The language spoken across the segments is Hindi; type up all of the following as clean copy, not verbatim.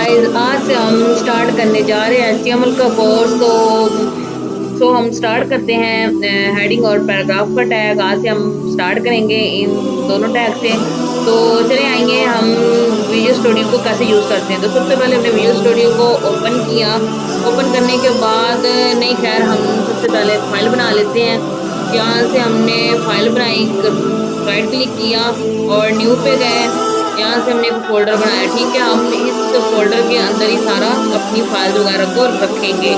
गाइस, आज से हम स्टार्ट करने जा रहे हैं HTML का कोर्स। तो हम स्टार्ट करते हैं हेडिंग और पैराग्राफ का टैग। आज से हम स्टार्ट करेंगे इन दोनों टैग से। तो चले आएंगे हम विजुअल स्टूडियो को कैसे यूज़ करते हैं। तो सबसे पहले हमने विजुअल स्टूडियो को ओपन किया। ओपन करने के बाद नहीं, खैर हम सबसे पहले फाइल बना लेते हैं। यहाँ से हमने फाइल बनाई, राइट क्लिक किया और न्यू पे गए। यहाँ से हमने एक फोल्डर बनाया। ठीक है, हम इस फोल्डर के अंदर ही सारा अपनी फाइल वगैरह को रखेंगे।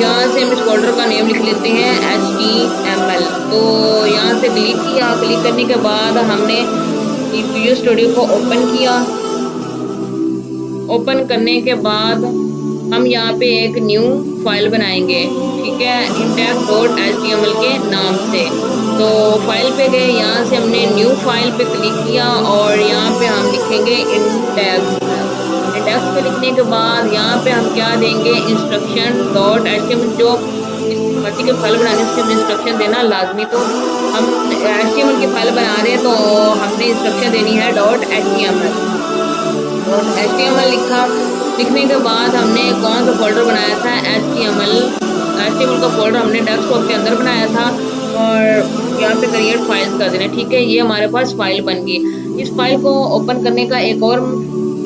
यहाँ से हम इस फोल्डर का नेम लिख लेते हैं HTML। तो यहाँ से क्लिक किया। क्लिक करने के बाद हमने विजुअल स्टूडियो को ओपन किया। ओपन करने के बाद हम यहाँ पे एक न्यू फाइल बनाएंगे। ठीक है, index.html के नाम से। तो फाइल पे गए, यहाँ से हमने न्यू फाइल पे क्लिक किया और यहाँ पे हम लिखेंगे इंडेक्स। इंडेक्स पे लिखने के बाद यहाँ पे हम क्या देंगे, instruction.html। जो इस मर्जी के फाइल बनाने से हमने इंस्ट्रक्शन देना लाजमी। तो हम HTML की फाइल बना रहे हैं तो हमने इंस्ट्रक्शन देनी है .html लिखा। लिखने के बाद हमने कौन सा फोल्डर बनाया था, HTML का फोल्डर हमने डेस्कटॉप के अंदर बनाया था और यहाँ पे क्रिएट फाइल्स कर देना। ठीक है, ये हमारे पास फाइल बन गई। इस फाइल को ओपन करने का एक और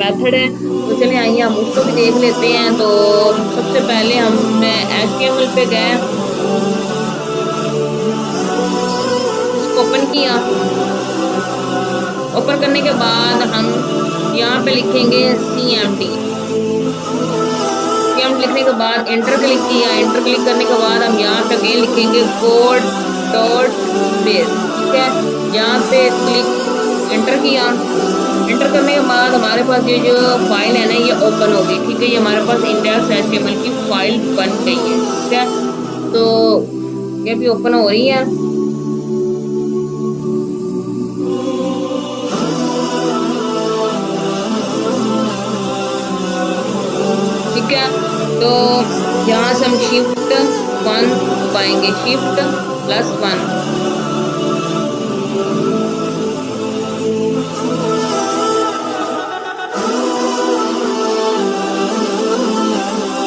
मेथड है, तो चलिए आइए हम उसको भी देख लेते हैं। तो सबसे पहले हम HTML पे गए, इसको ओपन किया। ओपन करने के बाद हम यहाँ पे लिखेंगे CMD। लिखने के बाद एंटर क्लिक किया। एंटर क्लिक करने के बाद हम यहाँ पे अगेन लिखेंगे code.base। ठीक है, यहाँ पे क्लिक एंटर किया। एंटर करने के बाद हमारे पास ये जो फाइल है ना, ये ओपन हो गई। ठीक है, ये हमारे पास index.html की फाइल बन गई है। ठीक है, तो ये भी ओपन हो रही है। ठीक है, तो यहाँ से हम Shift+1 दबाएंगे, Shift+1।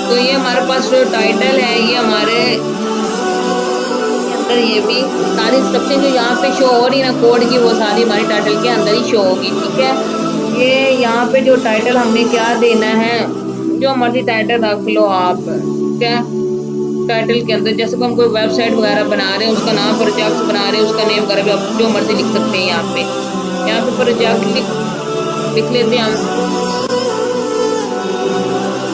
तो ये हमारे पास जो टाइटल है, ये हमारे अंदर ये भी सारी इंस्ट्रक्शन जो यहाँ पे शो हो रही है ना कोड की, वो सारी हमारी टाइटल के अंदर ही शो होगी। ठीक है, ये यहाँ पे जो टाइटल हमने क्या देना है, जो मर्जी टाइटल रख लो आप। ठीक है, टाइटल के अंदर जैसे कि हम कोई वेबसाइट वगैरह बना रहे हैं, उसका नाम, प्रोजेक्ट बना रहे हैं, उसका नेम वगैरह भी आप जो मर्जी लिख सकते हैं। यहाँ पे प्रोजेक्ट लिख लेते हैं हम।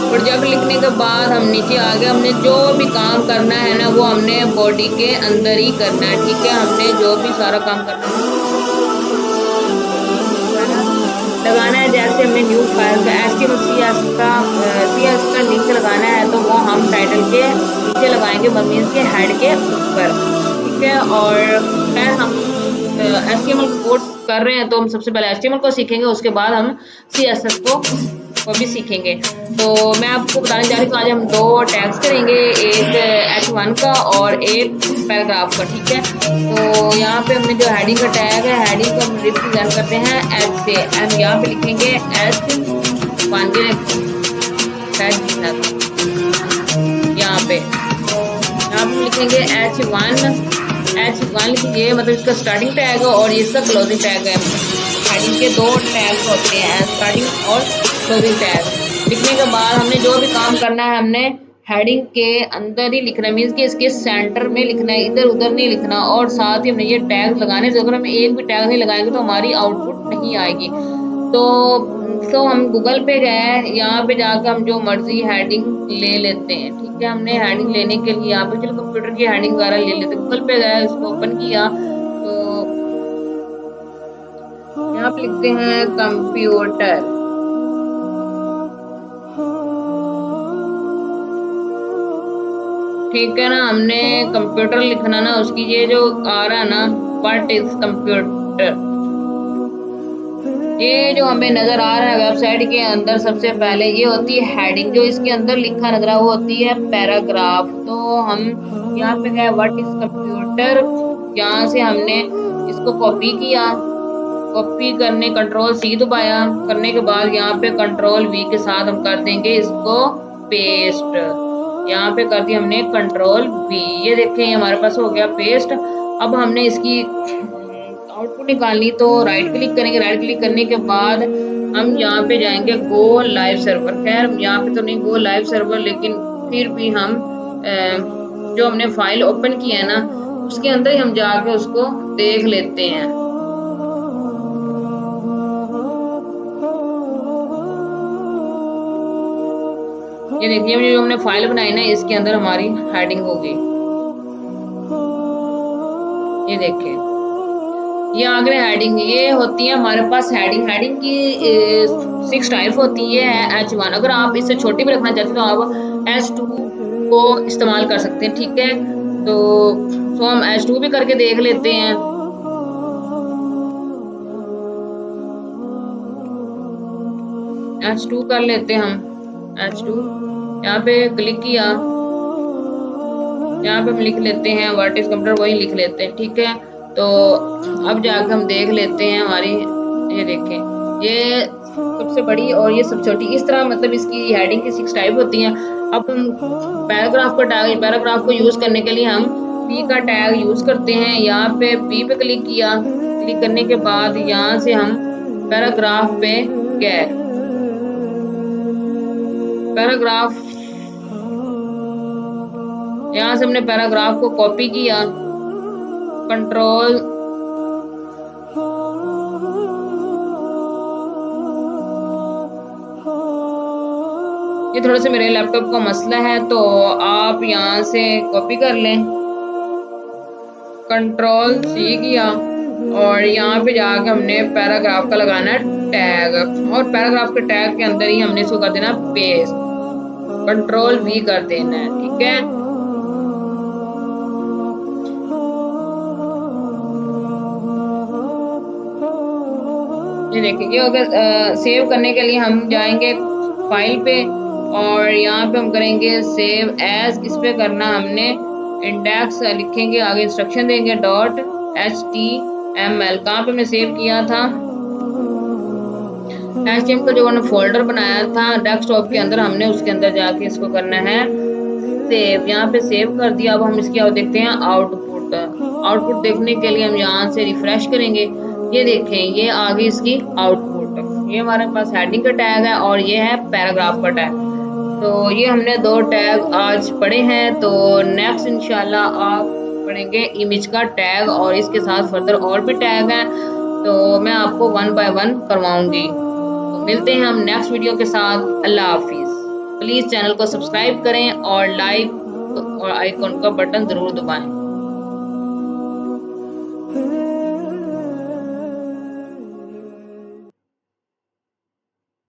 प्रोजेक्ट लिखने के बाद हम नीचे आ गए। हमने जो भी काम करना है ना, वो हमने बॉडी के अंदर ही करना है। ठीक है, हमने जो भी सारा काम करना है लगाना है। जैसे हमने न्यू फाइल का CSS का लिंक लगाना है, तो वो हम टाइटल के नीचे लगाएंगे, मीन्स के हेड के ऊपर। ठीक है, और खैर हम HTML कोड कर रहे हैं तो हम सबसे पहले HTML को सीखेंगे, उसके बाद हम CSS को भी सीखेंगे। तो मैं आपको बताने जा रही हूँ, आज हम दो टैग्स करेंगे, एक H1 का और एक पैराग्राफ का। ठीक है, तो यहाँ पे हमने जो हेडिंग का टैग है, हेडिंग को हम रिप्रेजेंट करते हैं H से। हम यहाँ पे लिखेंगे H1 यहाँ पे लिखेंगे H1 लिखिए, मतलब इसका स्टार्टिंग टैग है और ये इसका क्लोजिंग टैग है। हेडिंग के दो टैग होते हैं, स्टार्टिंग और क्लोजिंग टैग। लिखने के बाद हमने जो भी काम करना है, हमने हेडिंग के अंदर ही लिखना है, मीन्स कि इसके सेंटर में लिखना है, इधर उधर नहीं लिखना। और साथ ही हमने ये टैग लगाने से, अगर हम एक भी टैग नहीं लगाएंगे तो हमारी आउटपुट नहीं आएगी। तो हम गूगल पे गए, यहाँ पे जाकर हम जो मर्जी हेडिंग ले लेते हैं। ठीक है, हमने हेडिंग लेने के लिए यहाँ पे चलो कंप्यूटर की हेडिंग वगैरह ले लेते हैं। गूगल पे गए, इसको ओपन किया, तो यहाँ पे लिखते हैं कंप्यूटर। ठीक है ना, हमने कंप्यूटर लिखना ना, उसकी ये जो आ रहा है ना, व्हाट इज कंप्यूटर, ये जो हमें नजर आ रहा है वेबसाइट के अंदर, सबसे पहले ये होती है हेडिंग। जो इसके अंदर लिखा नजर आ वो होती है पैराग्राफ। तो हम यहाँ पे गए व्हाट इज कंप्यूटर, यहाँ से हमने इसको कॉपी किया। कॉपी करने कंट्रोल सी दबाया, करने के बाद यहाँ पे कंट्रोल वी के साथ हम कर देंगे इसको पेस्ट। यहाँ पे कर दिया हमने कंट्रोल वी, ये देखें हमारे पास हो गया पेस्ट। अब हमने इसकी आउटपुट निकालनी, तो राइट क्लिक करेंगे, राइट क्लिक करने के बाद हम यहाँ पे जाएंगे गो लाइव सर्वर। खैर यहाँ पे तो नहीं गो लाइव सर्वर, लेकिन फिर भी हम जो हमने फाइल ओपन की है ना उसके अंदर ही हम जाके उसको देख लेते हैं। ये देखिए जो हमने फाइल बनाई ना इसके अंदर हमारी हेडिंग होगी। ये देखिए ये आगे हेडिंग, ये होती है हमारे पास हेडिंग। हेडिंग की 6 टाइप होती है। H1, अगर आप इससे छोटी भी रखना चाहते हैं तो आप H2 को इस्तेमाल कर सकते हैं, ठीक है। तो हम H2 भी करके देख लेते हैं। H2 कर लेते हैं हम। H2 यहाँ पे क्लिक किया, यहाँ पे हम लिख लेते हैं व्हाट इज कंप्यूटर, वही लिख लेते हैं, ठीक है। तो अब जाकर हम देख लेते हैं हमारी, ये देखें ये सबसे बड़ी और ये सब छोटी, इस तरह मतलब इसकी हेडिंग की 6 टाइप होती हैं। अब हम पैराग्राफ का टैग, पैराग्राफ को यूज करने के लिए हम पी का टैग यूज करते हैं। यहाँ पे पी पे क्लिक किया, क्लिक करने के बाद यहाँ से हम पैराग्राफ पे गए। पैराग्राफ, यहाँ से हमने पैराग्राफ को कॉपी किया, कंट्रोल ये थोड़ा सा मेरे लैपटॉप का मसला है तो आप यहाँ से कॉपी कर लें। कंट्रोल सी किया और यहाँ पे जाके हमने पैराग्राफ का लगाना है टैग, और पैराग्राफ के टैग के अंदर ही हमने इसको कर देना पेस्ट। कंट्रोल वी कर देना है, ठीक है। ये देखिए अगर सेव करने के लिए हम जाएंगे फाइल पे और यहाँ पे हम करेंगे सेव एज। इस पे करना हमने इंडेक्स लिखेंगे, आगे इंस्ट्रक्शन देंगे .html। कहाँ पे हमने सेव किया था, HTML का जो हमने फोल्डर बनाया था डेस्कटॉप के अंदर, हमने उसके अंदर जाके इसको करना है सेव। यहाँ पे सेव कर दिया। अब हम इसकी देखते हैं आउटपुट। आउटपुट देखने के लिए हम यहाँ से रिफ्रेश करेंगे। ये देखें ये आ गई इसकी आउटपुट। ये हमारे पास हेडिंग का टैग है और ये है पैराग्राफ का टैग। तो ये हमने 2 टैग आज पढ़े हैं। तो नेक्स्ट इंशाल्लाह आप पढ़ेंगे इमेज का टैग और इसके साथ फर्दर और भी टैग हैं, तो मैं आपको 1 बाय 1 करवाऊंगी। तो मिलते हैं हम नेक्स्ट वीडियो के साथ। अल्लाह हाफिज़। प्लीज़ चैनल को सब्सक्राइब करें और लाइक और आइकॉन का बटन ज़रूर दबाएं।